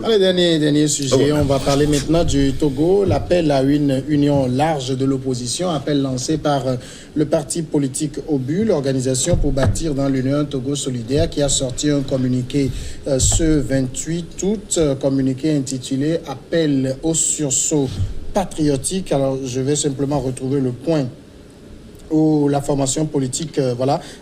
Allez, dernier sujet, on va parler maintenant du Togo. L'appel à une union large de l'opposition, appel lancé par le parti politique OBU, l'organisation pour bâtir dans l'Union Togo solidaire, qui a sorti un communiqué ce 28 août, communiqué intitulé « Appel au sursaut patriotique ». Alors, je vais simplement retrouver le point où la formation politique,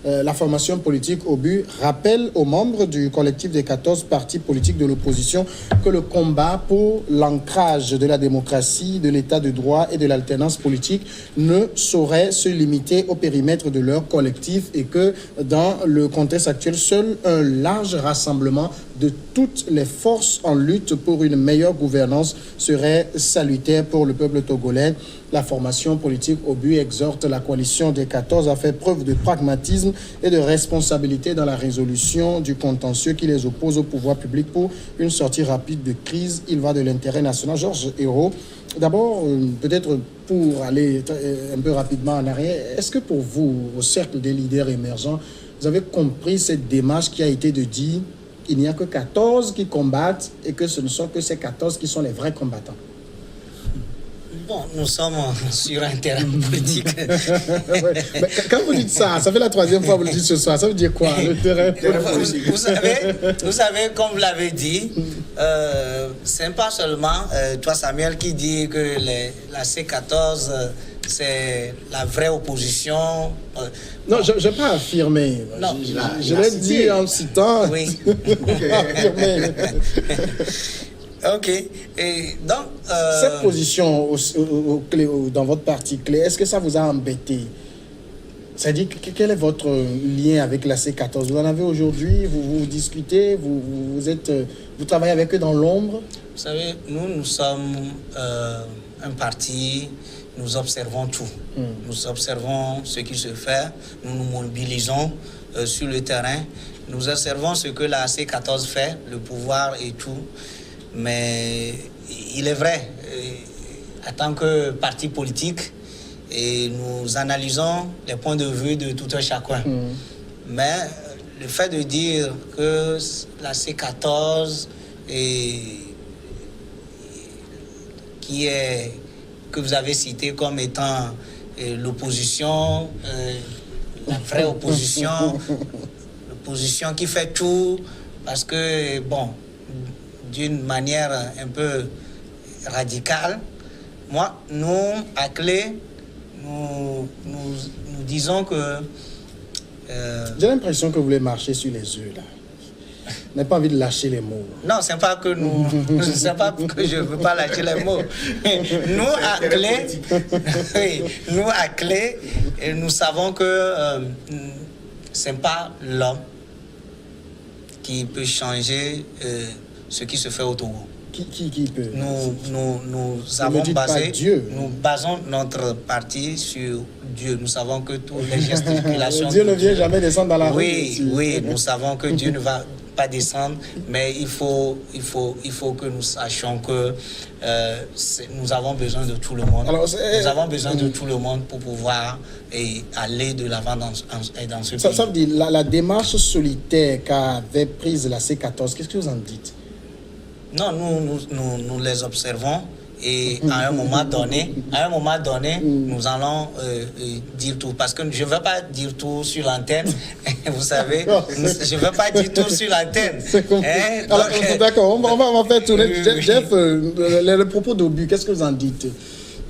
la formation politique OBU rappelle aux membres du collectif des 14 partis politiques de l'opposition que le combat pour l'ancrage de la démocratie, de l'état de droit et de l'alternance politique ne saurait se limiter au périmètre de leur collectif et que dans le contexte actuel, seul un large rassemblement de toutes les forces en lutte pour une meilleure gouvernance serait salutaire pour le peuple togolais. La formation politique OBU exhorte la coalition des 14 à faire preuve de pragmatisme et de responsabilité dans la résolution du contentieux qui les oppose au pouvoir public pour une sortie rapide de crise. Il va de l'intérêt national. Georges Hérault, d'abord, peut-être pour aller un peu rapidement en arrière, est-ce que pour vous, au cercle des leaders émergents, vous avez compris cette démarche qui a été de dire qu'il n'y a que 14 qui combattent et que ce ne sont que ces 14 qui sont les vrais combattants? Bon, nous sommes sur un terrain politique. Ouais. Mais quand vous dites ça, ça fait la troisième fois que vous le dites ce soir, ça veut dire quoi, le terrain politique? Vous savez, comme vous l'avez dit, c'est pas seulement toi, Samuel, qui dit que la C14, c'est la vraie opposition. Non, je n'ai pas affirmé. Non, je l'ai dit en citant. Oui. Ok. Et donc, cette position dans votre parti clé, est-ce que ça vous a embêté? C'est-à-dire, quel est votre lien avec la C14? Vous en avez aujourd'hui? Vous discutez? Vous travaillez avec eux dans l'ombre? Vous savez, nous sommes un parti, nous observons tout. Nous observons ce qui se fait, nous nous mobilisons sur le terrain, nous observons ce que la C14 fait, le pouvoir et tout. Mais il est vrai, en tant que parti politique, et nous analysons les points de vue de tout un chacun. Mais le fait de dire que la C14 que vous avez cité comme étant l'opposition, la vraie opposition, l'opposition qui fait tout, parce que, bon, d'une manière un peu radicale. Moi, nous, à Clé, nous disons que... J'ai l'impression que vous voulez marcher sur les œufs, là. Vous n'avez pas envie de lâcher les mots. Non, c'est pas que nous... c'est pas que je ne veux pas lâcher les mots. Nous, à Clé, nous savons que ce n'est pas l'homme qui peut changer... ce qui se fait au Togo. Qui peut? Nous avons basé, nous basons notre parti sur Dieu. Nous savons que tous les gesticulations... Dieu ne vient jamais descendre dans la rue. Oui, nous savons que Dieu ne va pas descendre, mais il faut que nous sachions que nous avons besoin de tout le monde. Alors, nous avons besoin de tout le monde pour pouvoir aller de l'avant dans ce pays. Ça veut dire, la démarche solitaire qu'avait prise la C14, qu'est-ce que vous en dites? Non, nous les observons et à un moment donné, nous allons dire tout. Parce que je ne veux pas dire tout sur l'antenne, vous savez, je ne veux pas dire tout sur l'antenne. D'accord, on va faire tourner. Jeff, le propos d'Obu, qu'est-ce que vous en dites?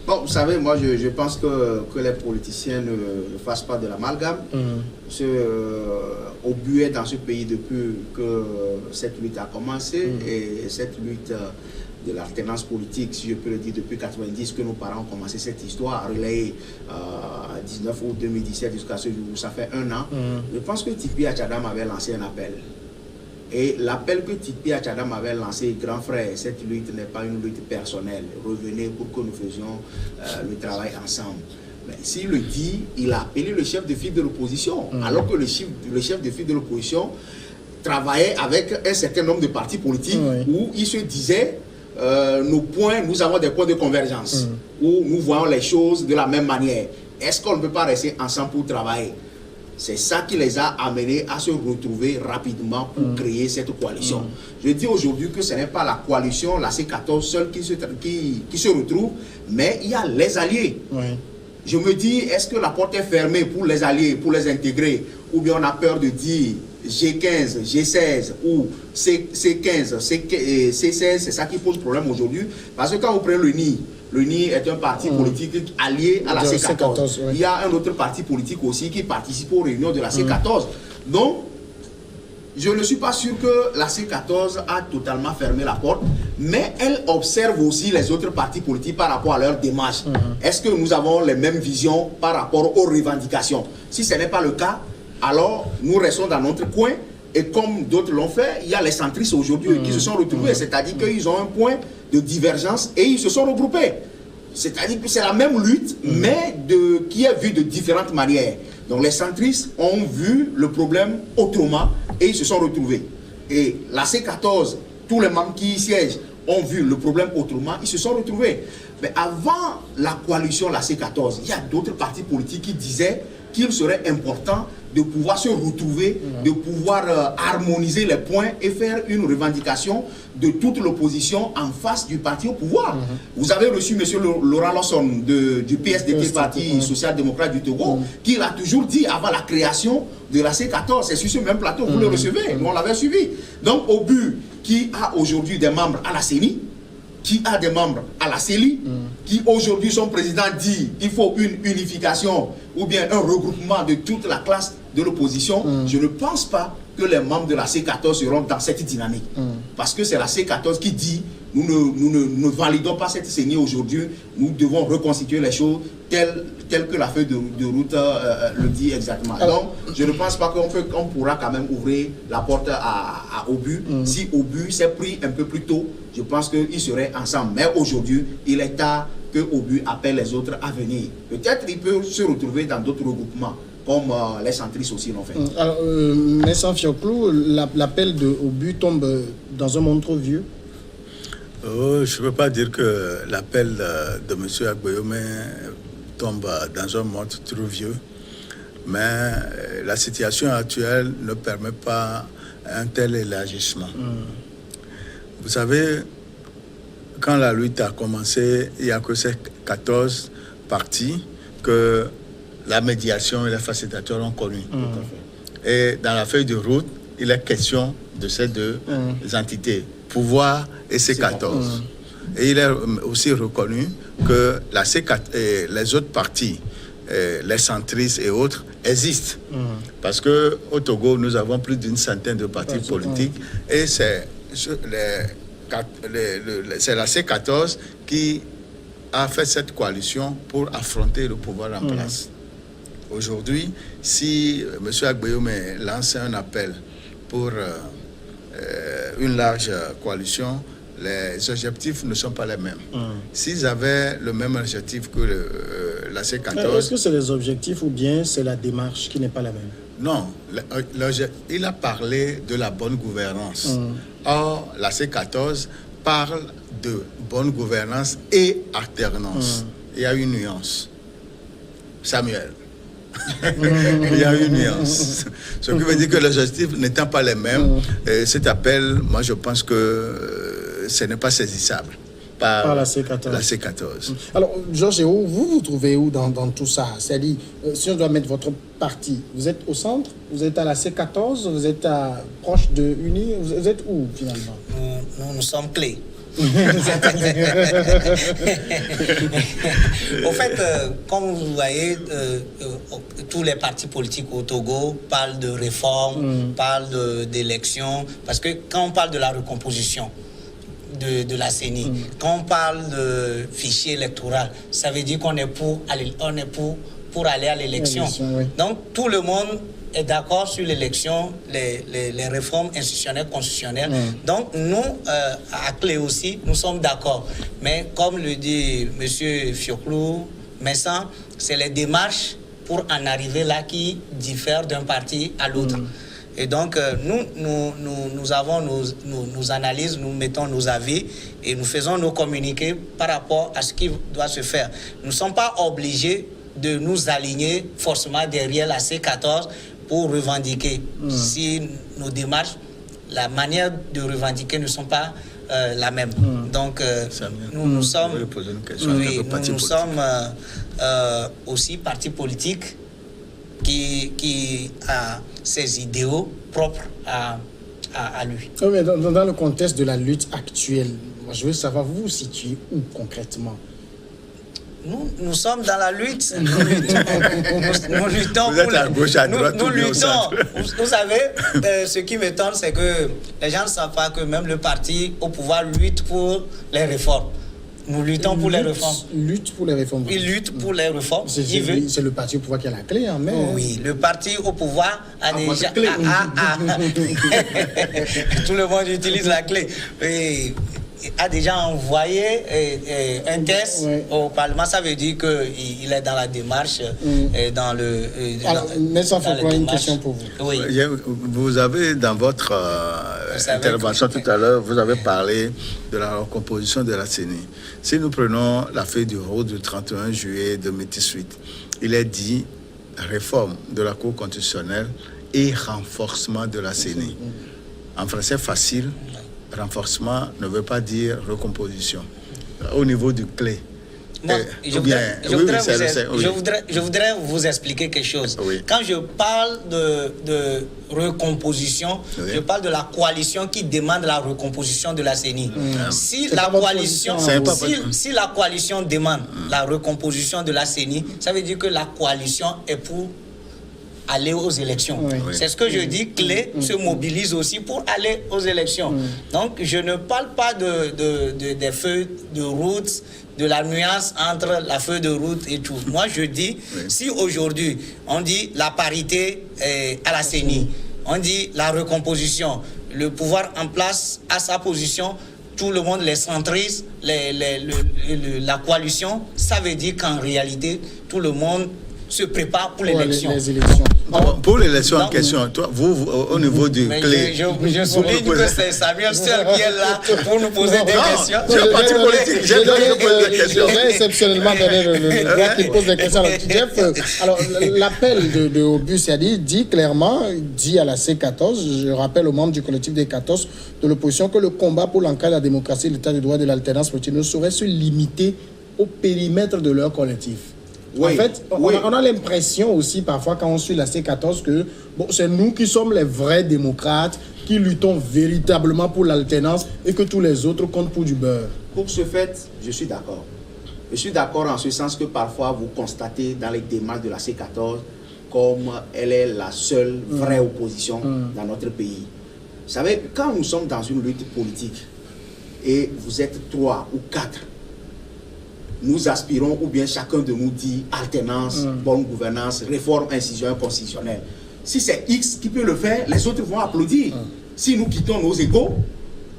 Bon, vous savez, moi, je pense que les politiciens ne fassent pas de l'amalgame. Obu est dans ce pays depuis que cette lutte a commencé. Et cette lutte de l'alternance politique, si je peux le dire, depuis 90, que nos parents ont commencé cette histoire, relayée 19 août 2017 jusqu'à ce jour, ça fait 1 an. Je pense que Tipi Achadam avait lancé un appel. Et l'appel que Tipi Achadam avait lancé, grand frère, cette lutte n'est pas une lutte personnelle. Revenez pour que nous faisions le travail ensemble. Mais s'il le dit, il a appelé le chef de file de l'opposition, alors que le chef de file de l'opposition travaillait avec un certain nombre de partis politiques où il se disait nous avons des points de convergence, où nous voyons les choses de la même manière. Est-ce qu'on ne peut pas rester ensemble pour travailler? C'est ça qui les a amenés à se retrouver rapidement pour créer cette coalition. Je dis aujourd'hui que ce n'est pas la coalition, la C14 seule qui se retrouve, mais il y a les alliés. Je me dis, est-ce que la porte est fermée pour les alliés, pour les intégrer, ou bien on a peur de dire G15, G16 ou C15, C16, c'est ça qui pose problème aujourd'hui. Parce que quand vous prenez l'UNI est un parti politique allié à la C14. Il y a un autre parti politique aussi qui participe aux réunions de la C14. Donc, je ne suis pas sûr que la C14 a totalement fermé la porte, mais elle observe aussi les autres partis politiques par rapport à leur démarche. Est-ce que nous avons les mêmes visions par rapport aux revendications? Si ce n'est pas le cas, alors nous restons dans notre coin. Et comme d'autres l'ont fait, il y a les centristes aujourd'hui qui se sont retrouvés. C'est-à-dire qu'ils ont un point de divergence et ils se sont regroupés. C'est-à-dire que c'est la même lutte, mais qui est vue de différentes manières. Donc les centristes ont vu le problème autrement et ils se sont retrouvés. Et la C14, tous les membres qui y siègent ont vu le problème autrement, ils se sont retrouvés. Mais avant la coalition, la C14, il y a d'autres partis politiques qui disaient qu'il serait important de pouvoir se retrouver, de pouvoir harmoniser les points et faire une revendication de toute l'opposition en face du parti au pouvoir. Vous avez reçu M. Laurent Lawson du PSDT, Parti social-démocrate du Togo, qui l'a toujours dit avant la création de la C14. C'est sur ce même plateau, vous le recevez, nous on l'avait suivi. Donc Obu, qui a aujourd'hui des membres à la CENI, qui a des membres à la CELI, qui aujourd'hui son président dit qu'il faut une unification ou bien un regroupement de toute la classe de l'opposition, je ne pense pas que les membres de la C14 seront dans cette dynamique. Parce que c'est la C14 qui dit nous ne validons pas cette CENI aujourd'hui, nous devons reconstituer les choses telles que la feuille de route le dit exactement. Donc, je ne pense pas qu'on pourra quand même ouvrir la porte à Obu. Si Obu s'est pris un peu plus tôt, je pense qu'ils seraient ensemble. Mais aujourd'hui, il est tard que Obu appelle les autres à venir. Peut-être qu'il peut se retrouver dans d'autres regroupements, comme les centristes aussi l'ont fait. Alors, Messan Fioclou, l'appel de Obu tombe dans un monde trop vieux. Je ne peux pas dire que l'appel de M. Agboyome tombe dans un monde trop vieux, mais la situation actuelle ne permet pas un tel élargissement. Vous savez, quand la lutte a commencé, il n'y a que ces 14 partis que la médiation et les facilitateurs ont connu. Et dans la feuille de route, il est question de ces deux entités, pouvoir et C14. Et il est aussi reconnu que la C4 et les autres partis, les centristes et autres, existent. Parce qu'au Togo, nous avons plus d'une centaine de partis politiques et c'est la C14 qui a fait cette coalition pour affronter le pouvoir en place. Aujourd'hui, si M. Agboyome lance un appel pour une large coalition, les objectifs ne sont pas les mêmes. S'ils avaient le même objectif que la C14... Est-ce que c'est les objectifs ou bien c'est la démarche qui n'est pas la même? Non, il a parlé de la bonne gouvernance. Or, la C14 parle de bonne gouvernance et alternance. Il y a une nuance. Samuel. Il y a une nuance. Ce qui veut dire que les objectifs n'étant pas les mêmes, cet appel, moi je pense que ce n'est pas saisissable par la C14. Alors, Georges Hérault, vous trouvez où dans tout ça? C'est-à-dire, si on doit mettre votre parti, vous êtes au centre, vous êtes à la C14, vous êtes proche de Uni, vous êtes où finalement? Nous sommes clés. Au fait, comme vous voyez, tous les partis politiques au Togo parlent de réforme, parlent d'élections, parce que quand on parle de la recomposition de la CENI, quand on parle de fichier électoral, ça veut dire qu'on est pour aller à l'élection. Donc tout le monde est d'accord sur l'élection, les réformes institutionnelles, constitutionnelles. Donc, nous, à Clé aussi, nous sommes d'accord. Mais comme le dit M. Fioclou, Messan, c'est les démarches pour en arriver là qui diffèrent d'un parti à l'autre. Et donc, nous avons nos analyses, nous mettons nos avis et nous faisons nos communiqués par rapport à ce qui doit se faire. Nous ne sommes pas obligés de nous aligner forcément derrière la C14 pour revendiquer. Si nos démarches, la manière de revendiquer ne sont pas la même. Donc, nous sommes, aussi parti politique qui a ses idéaux propres à lui. Oui, mais dans le contexte de la lutte actuelle, moi, je veux savoir, vous vous situez où concrètement? Nous sommes dans la lutte. Nous luttons. Vous êtes à gauche, à droite, nous au luttons. centre. Vous savez, ce qui m'étonne, c'est que les gens ne savent pas que même le parti au pouvoir lutte pour les réformes. Nous luttons pour les réformes. Lutte pour les réformes. Il lutte pour les réformes. C'est le parti au pouvoir qui a la clé en main. Oui, le parti au pouvoir a déjà... Tout le monde utilise la clé. Et a déjà envoyé un test au Parlement. Ça veut dire qu'il est dans la démarche. Dans le. Alors, Nelson Foucault, une question pour vous. Oui. Vous avez, dans votre intervention tout à l'heure, vous avez parlé de la recomposition de la CENI. Si nous prenons la feuille de route du 31 juillet 2018, il est dit réforme de la Cour constitutionnelle et renforcement de la CENI. En français facile, renforcement ne veut pas dire recomposition. Au niveau du clé. Je voudrais vous expliquer quelque chose. Oui. Quand je parle de recomposition, je parle de la coalition qui demande la recomposition de la CENI. Si la coalition demande la recomposition de la CENI, ça veut dire que la coalition est pour aller aux élections. C'est ce que je dis, Clé se mobilise aussi pour aller aux élections. Donc, je ne parle pas des feux de route, de la nuance entre la feuille de route et tout. Moi, je dis, si aujourd'hui, on dit la parité à la CENI, on dit la recomposition, le pouvoir en place à sa position, tout le monde les centrise, la coalition, ça veut dire qu'en réalité, tout le monde se prépare pour l'élection. Pour l'élection en question, toi, vous au niveau du clé... Je souligne que c'est Samuel seul qui est là pour nous poser des questions. C'est un parti politique, j'ai posé des questions. J'ai exceptionnellement donné le droit qu'il pose des questions. Alors, l'appel de Obu Siadi dit clairement, dit à la C14, je rappelle aux membres du collectif des 14 de l'opposition, que le combat pour l'encadrement de la démocratie, l'état de droit et de l'alternance politique ne saurait se limiter au périmètre de leur collectif. En fait, on a l'impression aussi parfois quand on suit la C14 que c'est nous qui sommes les vrais démocrates, qui luttons véritablement pour l'alternance et que tous les autres comptent pour du beurre. Pour ce fait, je suis d'accord. Je suis d'accord en ce sens que parfois vous constatez dans les démarches de la C14 comme elle est la seule vraie opposition dans notre pays. Vous savez, quand nous sommes dans une lutte politique et vous êtes 3 ou 4, nous aspirons, ou bien chacun de nous dit alternance, bonne gouvernance, réforme, incision constitutionnelle. Si c'est X qui peut le faire, les autres vont applaudir. Si nous quittons nos égos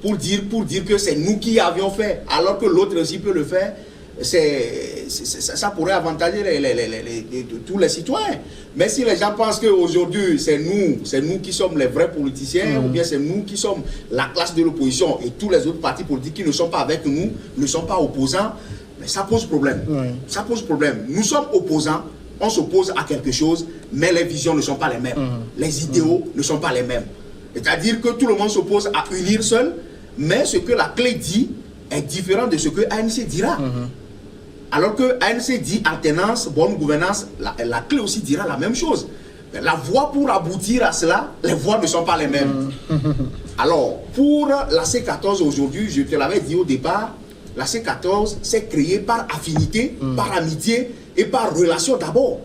pour dire que c'est nous qui avions fait, alors que l'autre aussi peut le faire, ça pourrait avantager tous les citoyens. Mais si les gens pensent qu'aujourd'hui, c'est nous qui sommes les vrais politiciens, ou bien c'est nous qui sommes la classe de l'opposition, et tous les autres partis politiques qui ne sont pas avec nous, ne sont pas opposants, mais ça pose problème. Ça pose problème. Nous sommes opposants, on s'oppose à quelque chose, mais les visions ne sont pas les mêmes. Les idéaux ne sont pas les mêmes. C'est-à-dire que tout le monde s'oppose à unir seul, mais ce que la clé dit est différent de ce que ANC dira. Alors que ANC dit alternance, bonne gouvernance, la clé aussi dira la même chose. Mais la voie pour aboutir à cela, les voies ne sont pas les mêmes. Alors, pour la C14 aujourd'hui, je te l'avais dit au départ, la C14 s'est créée par affinité, par amitié et par relation d'abord.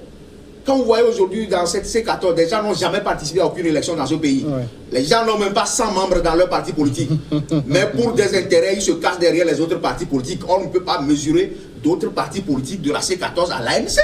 Quand vous voyez aujourd'hui dans cette C14, des gens n'ont jamais participé à aucune élection dans ce pays. Les gens n'ont même pas 100 membres dans leur parti politique. Mais pour des intérêts, ils se cachent derrière les autres partis politiques. On ne peut pas mesurer d'autres partis politiques de la C14 à l'ANC.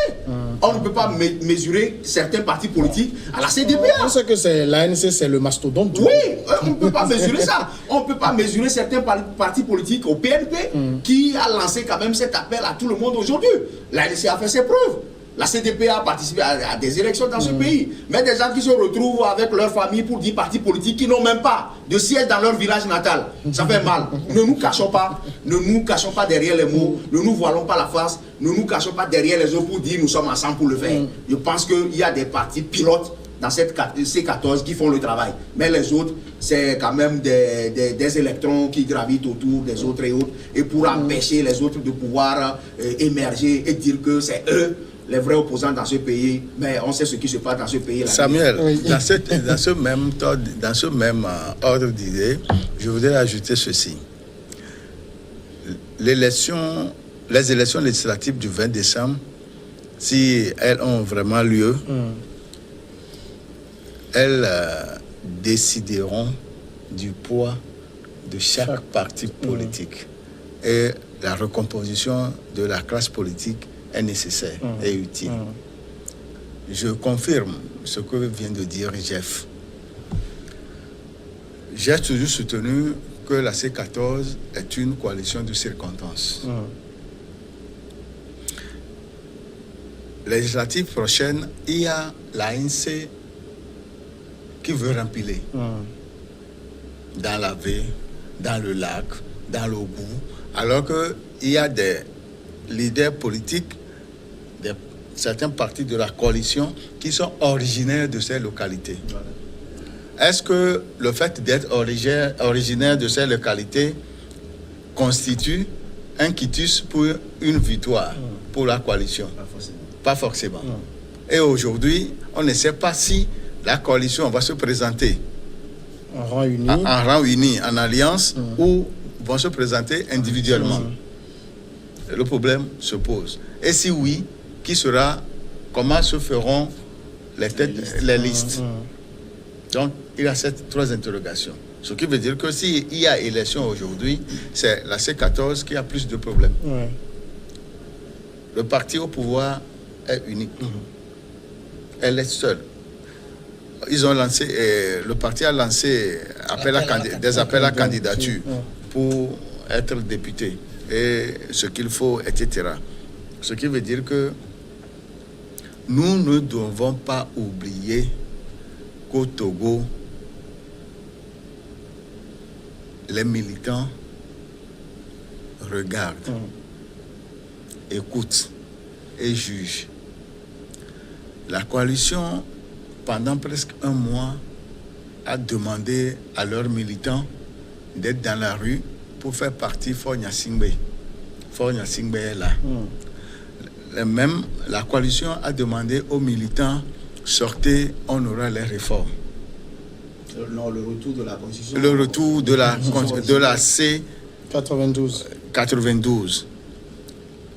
On ne peut pas mesurer certains partis politiques à la CDPA. On sait que l'ANC, c'est le mastodonte. Oui, on ne peut pas mesurer ça. On ne peut pas mesurer certains partis politiques au PNP qui a lancé quand même cet appel à tout le monde aujourd'hui. L'ANC a fait ses preuves. La CDP a participé à des élections dans ce pays. Mais des gens qui se retrouvent avec leur famille pour 10 partis politiques qui n'ont même pas de siège dans leur village natal. Ça fait mal. Ne nous cachons pas derrière les mots, ne nous voilons pas la face, ne nous cachons pas derrière les autres pour dire nous sommes ensemble pour le faire. Je pense qu'il y a des partis pilotes dans ces 14 qui font le travail. Mais les autres, c'est quand même des électrons qui gravitent autour des autres et autres. Et pour empêcher les autres de pouvoir émerger et dire que c'est eux les vrais opposants dans ce pays, mais on sait ce qui se passe dans ce pays. Samuel, dans ce même ordre d'idée, je voudrais ajouter ceci. Les élections législatives du 20 décembre, si elles ont vraiment lieu, elles décideront du poids de chaque parti politique. Et la recomposition de la classe politique est nécessaire et utile. Je confirme ce que vient de dire Jeff. J'ai toujours soutenu que la C14 est une coalition de circonstances. Législative prochaine, il y a l'ANC qui veut rempiler dans la baie, dans le lac, dans le Goût, alors qu'il y a des leaders politiques, certains partis de la coalition qui sont originaires de ces localités. Est-ce que le fait d'être originaire de ces localités constitue un quitus pour une victoire pour la coalition? Pas forcément. Et aujourd'hui, on ne sait pas si la coalition va se présenter en rang uni, en alliance, ou vont se présenter individuellement. Le problème se pose. Et si oui, comment se feront les listes? Donc, il y a ces 3 interrogations. Ce qui veut dire que s'il y a élection aujourd'hui, c'est la C14 qui a plus de problèmes. Le parti au pouvoir est unique. Elle est seule. Le parti a lancé des appels à candidature pour être député et ce qu'il faut, etc. Ce qui veut dire que nous ne devons pas oublier qu'au Togo, les militants regardent, écoutent et jugent. La coalition, pendant presque un mois, a demandé à leurs militants d'être dans la rue pour faire partie Fort Gnassingbé. Fort Gnassingbé est là. Même la coalition a demandé aux militants, sortez, on aura les réformes. Non, le retour de la Constitution. Le retour de la C 92.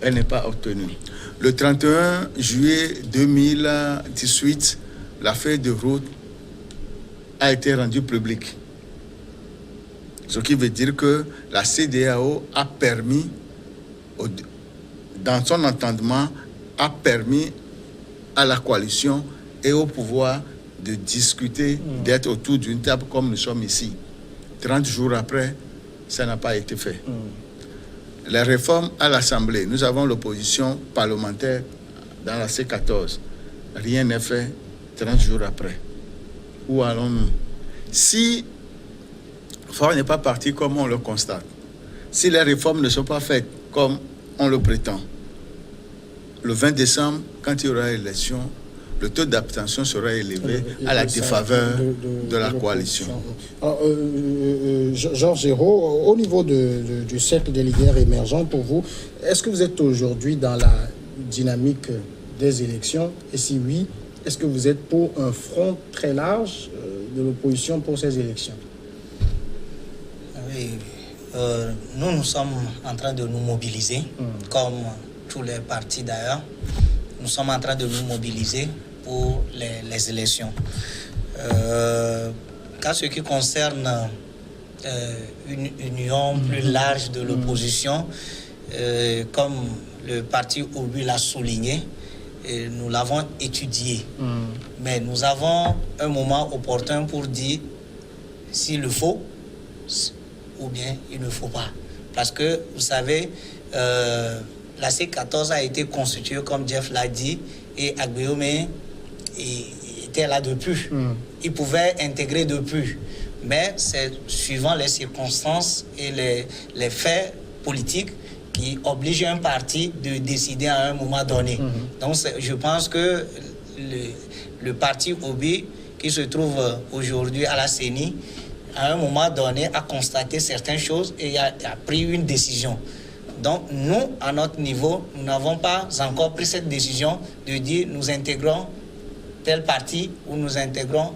Elle n'est pas obtenue. Le 31 juillet 2018, la feuille de route a été rendue publique. Ce qui veut dire que la CEDEAO a permis, dans son entendement, a permis à la coalition et au pouvoir de discuter, d'être autour d'une table comme nous sommes ici. 30 jours après, ça n'a pas été fait. Les réformes à l'Assemblée, nous avons l'opposition parlementaire dans la C14. Rien n'est fait 30 jours après. Où allons-nous? Si Fort n'est pas parti comme on le constate, si les réformes ne sont pas faites comme on le prétend, le 20 décembre, quand il y aura élection, le taux d'abstention sera élevé à la défaveur de la coalition. Georges Hérault, au niveau du cercle des leaders émergents, pour vous, est-ce que vous êtes aujourd'hui dans la dynamique des élections? Et si oui, est-ce que vous êtes pour un front très large de l'opposition pour ces élections? Oui, nous sommes en train de nous mobiliser, comme tous les partis d'ailleurs. Nous sommes en train de nous mobiliser pour les élections. Qu'en ce qui concerne une union plus large de l'opposition, comme le parti OBU l'a souligné, nous l'avons étudié. Mais nous avons un moment opportun pour dire s'il le faut ou bien il ne faut pas. Parce que, vous savez, la C14 a été constituée, comme Jeff l'a dit, et Agbeyome était là depuis. Il pouvait intégrer depuis. Mais c'est suivant les circonstances et les faits politiques qui obligent un parti de décider à un moment donné. Donc je pense que le parti Obi, qui se trouve aujourd'hui à la CENI, à un moment donné, a constaté certaines choses et a pris une décision. Donc, nous, à notre niveau, nous n'avons pas encore pris cette décision de dire nous intégrons tel parti ou nous intégrons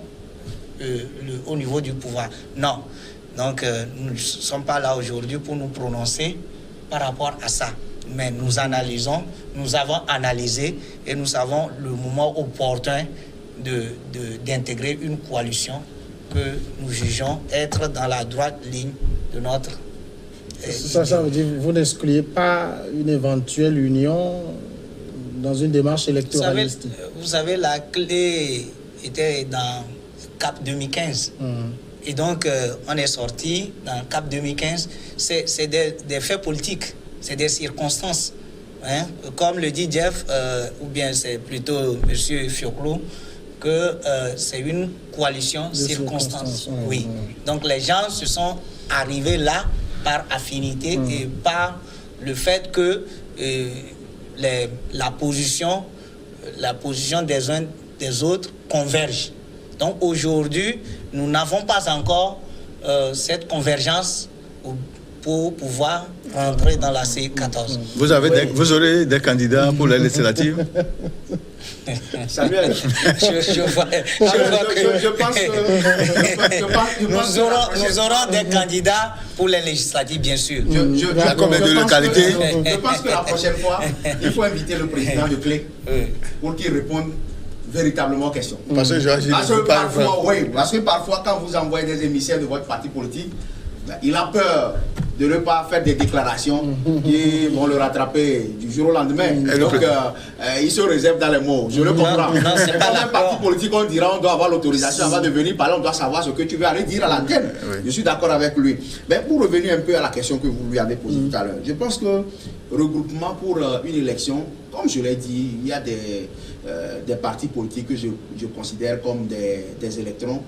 au niveau du pouvoir. Non. Donc, nous ne sommes pas là aujourd'hui pour nous prononcer par rapport à ça. Mais nous analysons, nous avons analysé et nous savons le moment opportun d'intégrer une coalition que nous jugeons être dans la droite ligne de notre... Ça veut dire que vous n'excluez pas une éventuelle union dans une démarche électoraliste. Vous savez, la clé était dans CAP 2015. Et donc, on est sorti dans CAP 2015. C'est des faits politiques, c'est des circonstances. Hein? Comme le dit Jeff, ou bien c'est plutôt M. Fioclo, que c'est une coalition circonstance. Oui. Donc les gens se sont arrivés là par affinité et par le fait que la position des uns des autres converge. Donc aujourd'hui, nous n'avons pas encore cette convergence pour pouvoir entrer dans la C14. Vous aurez des candidats pour les législatives? Samuel, je pense que nous aurons des candidats pour les législatives, bien sûr. Il y a combien de localités? Je pense que la prochaine fois, il faut inviter le président de Clé pour qu'il réponde véritablement aux questions. Parce que parfois, quand vous envoyez des émissaires de votre parti politique, il a peur de ne pas faire des déclarations qui vont le rattraper du jour au lendemain. Donc, il se réserve dans les mots. Je le comprends. Non, c'est pas un parti politique, on dira on doit avoir l'autorisation avant de venir parler, on doit savoir ce que tu veux aller dire à l'antenne. Je suis d'accord avec lui. Mais pour revenir un peu à la question que vous lui avez posée tout à l'heure, je pense que regroupement pour une élection, comme je l'ai dit, il y a des partis politiques que je considère comme des électrons,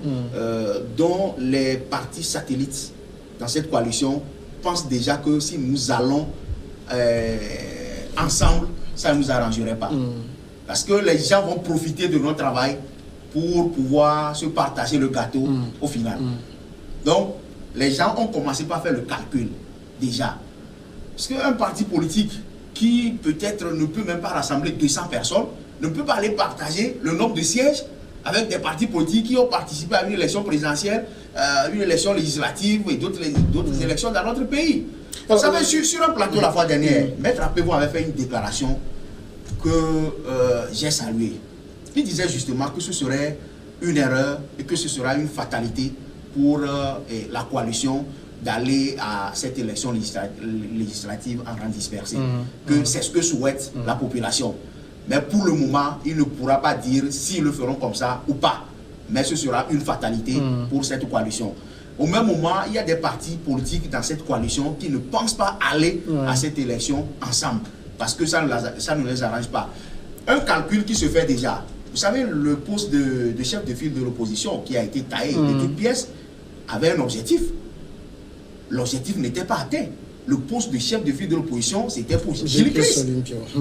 dont les partis satellites dans cette coalition pensent déjà que si nous allons ensemble, ça ne nous arrangerait pas. Parce que les gens vont profiter de notre travail pour pouvoir se partager le gâteau au final. Donc, les gens ont commencé par faire le calcul déjà. Parce qu'un parti politique qui peut-être ne peut même pas rassembler 200 personnes, ne peut pas aller partager le nombre de sièges avec des partis politiques qui ont participé à une élection présidentielle, une élection législative et d'autres élections dans notre pays. Vous savez, sur un plateau la fois dernière, Maître Apévo avait fait une déclaration que j'ai saluée. Il disait justement que ce serait une erreur et que ce sera une fatalité pour la coalition d'aller à cette élection législative en rang dispersé. Que c'est ce que souhaite la population. Mais pour le moment, il ne pourra pas dire s'ils le feront comme ça ou pas. Mais ce sera une fatalité pour cette coalition. Au même moment, il y a des partis politiques dans cette coalition qui ne pensent pas aller à cette élection ensemble. Parce que ça ne les arrange pas. Un calcul qui se fait déjà. Vous savez, le poste de chef de file de l'opposition qui a été taillé de toutes pièces avait un objectif. L'objectif n'était pas atteint. Le poste de chef de file de l'opposition, c'était pour Gilles-Christ.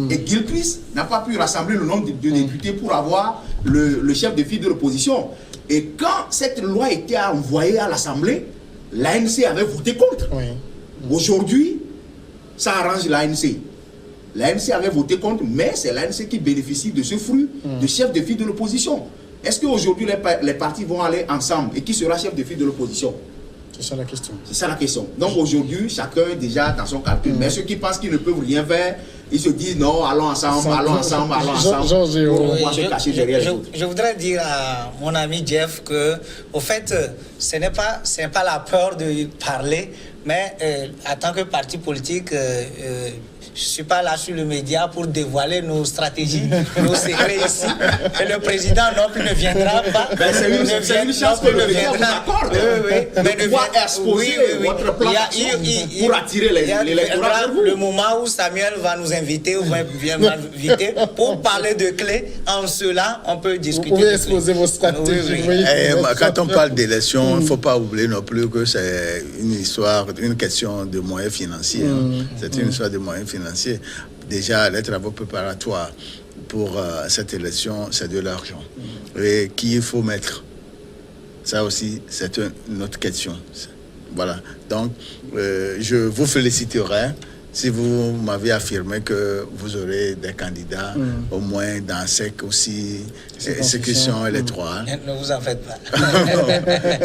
Et Gilles-Christ n'a pas pu rassembler le nombre de députés pour avoir le chef de file de l'opposition. Et quand cette loi était envoyée à l'Assemblée, l'ANC avait voté contre. Aujourd'hui, ça arrange l'ANC. L'ANC avait voté contre, mais c'est l'ANC qui bénéficie de ce fruit de chef de file de l'opposition. Est-ce qu'aujourd'hui, les partis vont aller ensemble? Et qui sera chef de file de l'opposition? C'est ça la question. C'est ça la question. Donc aujourd'hui, chacun est déjà dans son calcul. Mais ceux qui pensent qu'ils ne peuvent rien faire, ils se disent non, allons ensemble, allons ensemble, allons ensemble. Pour pouvoir se cacher derrière les autres. Je voudrais dire à mon ami Jeff que, au fait, ce n'est pas la peur de parler, mais en tant que parti politique, je ne suis pas là sur le média pour dévoiler nos stratégies, nos secrets ici. Et le président non plus ne viendra pas. C'est une chance que le média vous accorde. Mais de pouvoir exposer votre plan pour attirer l'électorat. Le moment où Samuel va nous inviter ou vient m'inviter pour parler de clés, en cela, on peut discuter. Vous pouvez exposer vos stratégies. Quand on parle d'élection, il ne faut pas oublier non plus que c'est une question de moyens financiers. C'est une histoire de moyens financiers. Déjà, les travaux préparatoires pour cette élection, c'est de l'argent. Et qui il faut mettre? Ça aussi, c'est une autre question. Voilà. Donc, je vous féliciterai si vous m'avez affirmé que vous aurez des candidats, au moins dans ces questions électorales. Ne vous en faites pas.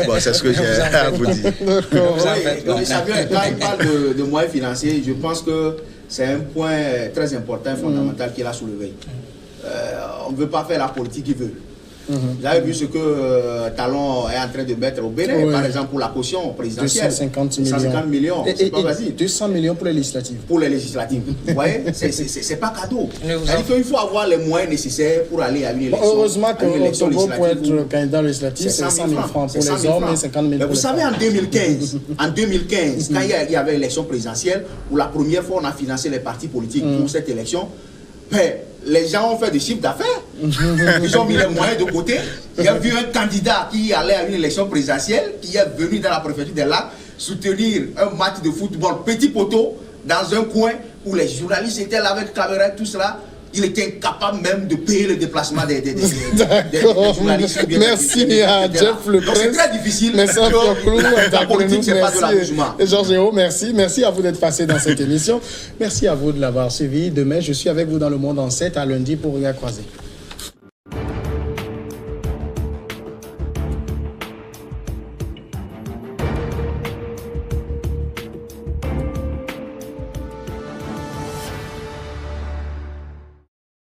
Bon, c'est ce que j'ai à vous dire. Donc, Samuel, quand il parle de moyens financiers, je pense que c'est un point très important, fondamental qu'il a soulevé. On ne veut pas faire la politique qu'il veut. Vous avez vu ce que Talon est en train de mettre au Bénin, par exemple pour la caution présidentielle. 250 millions. C'est pas facile. 200 millions pour les législatives. Pour les législatives. Vous voyez, c'est pas cadeau. C'est-à-dire qu'il faut avoir les moyens nécessaires pour aller à une élection. Heureusement qu'au Togo, pour être candidat législatif, c'est 100 000 francs pour les hommes et 50 000 pour les femmes. Vous savez, en 2015, quand il y avait l'élection présidentielle, pour la première fois, on a financé les partis politiques pour cette élection. Mais les gens ont fait des chiffres d'affaires. Ils ont mis les moyens de côté. Il y a vu un candidat qui allait à une élection présidentielle, qui est venu dans la préfecture des Lacs soutenir un match de football petit poteau dans un coin où les journalistes étaient là avec caméra et tout cela. Il était incapable même de payer le déplacement des journalistes. Merci à Jeff Le Prince. C'est très difficile. Merci à la politique, c'est pas de l'amusement. Georges Hérault, merci. Merci à vous d'être passé dans cette émission. Merci à vous de l'avoir suivi. Demain, je suis avec vous dans Le Monde en 7 à lundi pour Regard Croisé.